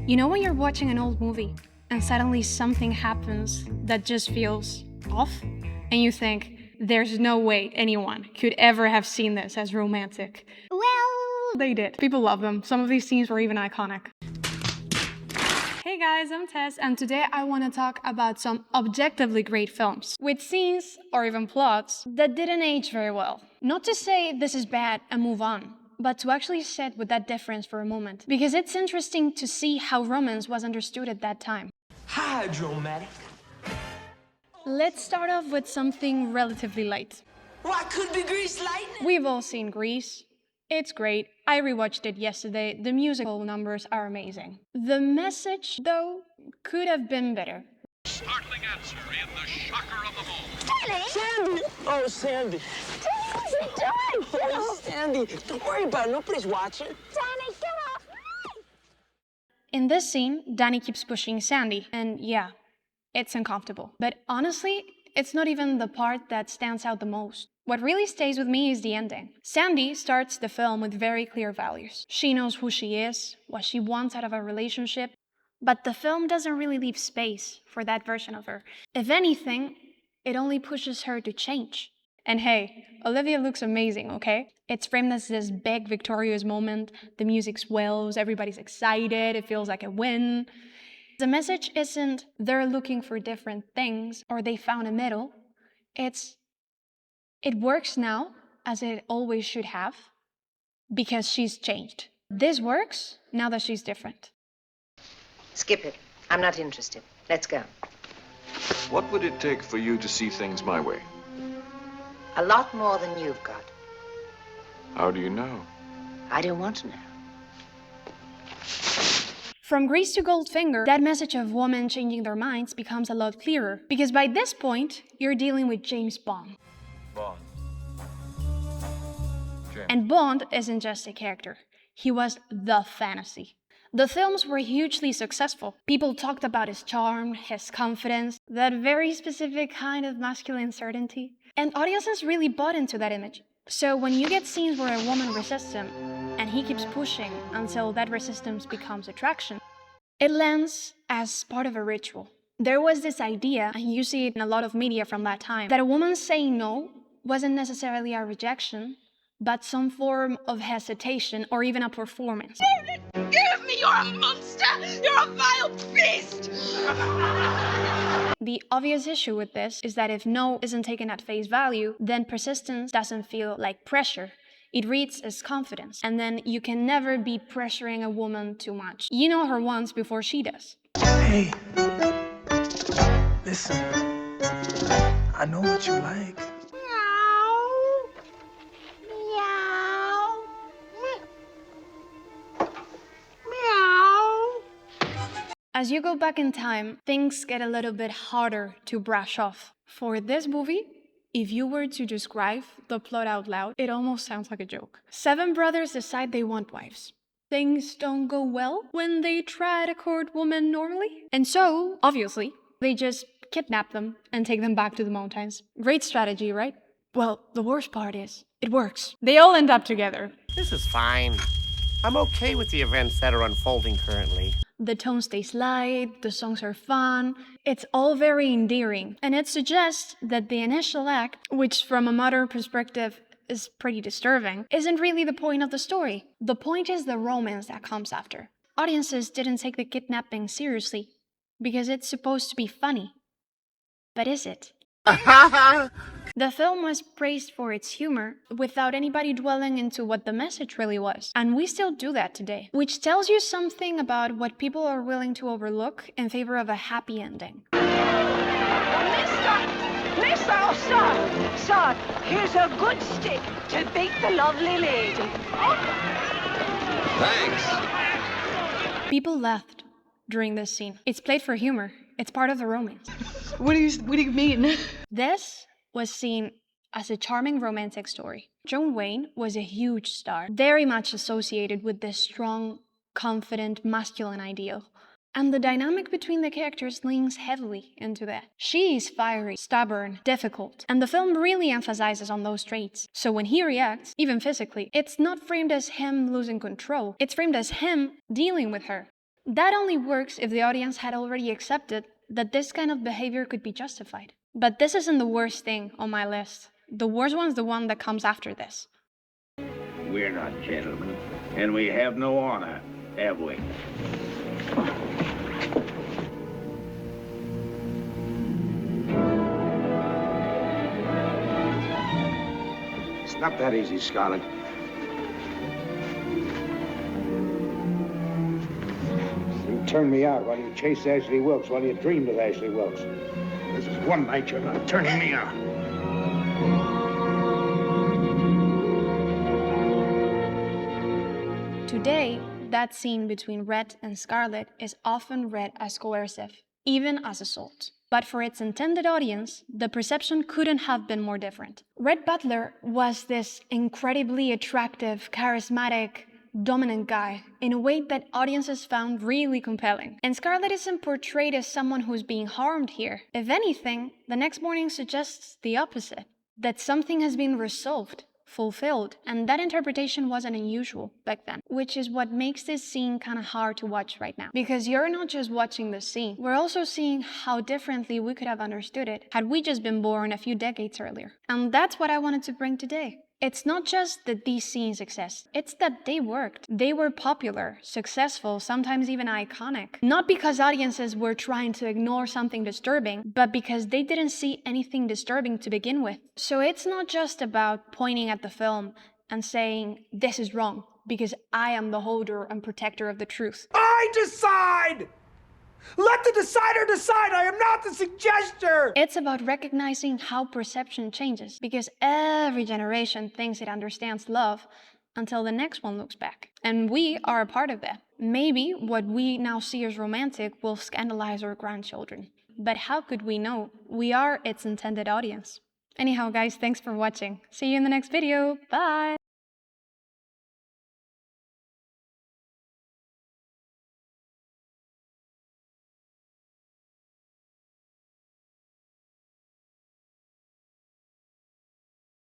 You know when you're watching an old movie and suddenly something happens that just feels off? And you think, there's no way anyone could ever have seen this as romantic. Well, they did. People love them. Some of these scenes were even iconic. Hey guys, I'm Tess, and today I want to talk about some objectively great films with scenes or even plots that didn't age very well. Not to say this is bad and move on, but to actually sit with that difference for a moment, because it's interesting to see how romance was understood at that time. Hydromatic. Let's start off with something relatively light. Why could be Grease Lightning? We've all seen Grease. It's great. I rewatched it yesterday. The musical numbers are amazing. The message, though, could have been better. Startling answer in the shocker of them all. Sandy! Oh, Sandy. Danny, what are you doing? Oh, Sandy. Don't worry about it. Nobody's watching. Danny, get off me! In this scene, Danny keeps pushing Sandy, and yeah, it's uncomfortable. But honestly, it's not even the part that stands out the most. What really stays with me is the ending. Sandy starts the film with very clear values. She knows who she is, what she wants out of a relationship, but the film doesn't really leave space for that version of her. If anything, it only pushes her to change. And hey, Olivia looks amazing, okay? It's framed as this big victorious moment, the music swells, everybody's excited, it feels like a win. The message isn't they're looking for different things or they found a middle. It works now as it always should have because she's changed. This works now that she's different. Skip it. I'm not interested. Let's go. What would it take for you to see things my way? A lot more than you've got. How do you know? I don't want to know. From Grease to Goldfinger, that message of women changing their minds becomes a lot clearer, because by this point, you're dealing with James Bond. Bond. And Bond isn't just a character. He was the fantasy. The films were hugely successful. People talked about his charm, his confidence, that very specific kind of masculine certainty. And audiences really bought into that image. So when you get scenes where a woman resists him, and he keeps pushing until that resistance becomes attraction, it lands as part of a ritual. There was this idea, and you see it in a lot of media from that time, that a woman saying no wasn't necessarily a rejection, but some form of hesitation or even a performance. Give me! You're a monster! You're a vile beast! The obvious issue with this is that if no isn't taken at face value, then persistence doesn't feel like pressure. It reads as confidence, and then you can never be pressuring a woman too much. You know her once before she does. Hey, listen, I know what you like. Meow. Meow. Meow. As you go back in time, things get a little bit harder to brush off. For this movie, if you were to describe the plot out loud, it almost sounds like a joke. 7 brothers decide they want wives. Things don't go well when they try to court women normally. And so, obviously, they just kidnap them and take them back to the mountains. Great strategy, right? Well, the worst part is, it works. They all end up together. This is fine. I'm okay with the events that are unfolding currently. The tone stays light, the songs are fun, it's all very endearing. And it suggests that the initial act, which from a modern perspective is pretty disturbing, isn't really the point of the story. The point is the romance that comes after. Audiences didn't take the kidnapping seriously, because it's supposed to be funny. But is it? The film was praised for its humor without anybody dwelling into what the message really was. And we still do that today, which tells you something about what people are willing to overlook in favor of a happy ending. Mister, oh, sir, here's a good stick to beat the lovely lady. Thanks. People laughed during this scene. It's played for humor. It's part of the romance. What do you mean? This was seen as a charming romantic story. John Wayne was a huge star, very much associated with this strong, confident, masculine ideal. And the dynamic between the characters leans heavily into that. She is fiery, stubborn, difficult, and the film really emphasizes on those traits. So when he reacts, even physically, it's not framed as him losing control. It's framed as him dealing with her. That only works if the audience had already accepted that this kind of behavior could be justified. But this isn't the worst thing on my list. The worst one's the one that comes after this. We're not gentlemen, and we have no honor, have we? It's not that easy, Scarlett. You turned me out while you chased Ashley Wilkes, while you dreamed of Ashley Wilkes. This is one night you're not turning me out. Today, that scene between Red and Scarlett is often read as coercive, even as assault. But for its intended audience, the perception couldn't have been more different. Red Butler was this incredibly attractive, charismatic, dominant guy in a way that audiences found really compelling. And Scarlett isn't portrayed as someone who's being harmed here. If anything, the next morning suggests the opposite, that something has been resolved, fulfilled, and that interpretation wasn't unusual back then, which is what makes this scene kind of hard to watch right now. Because you're not just watching the scene, we're also seeing how differently we could have understood it had we just been born a few decades earlier. And that's what I wanted to bring today. It's not just that these scenes exist, it's that they worked. They were popular, successful, sometimes even iconic. Not because audiences were trying to ignore something disturbing, but because they didn't see anything disturbing to begin with. So it's not just about pointing at the film and saying, this is wrong, because I am the holder and protector of the truth. I decide! Let the decider decide! I am not the suggester! It's about recognizing how perception changes, because every generation thinks it understands love until the next one looks back. And we are a part of that. Maybe what we now see as romantic will scandalize our grandchildren. But how could we know? We are its intended audience. Anyhow, guys, thanks for watching. See you in the next video. Bye!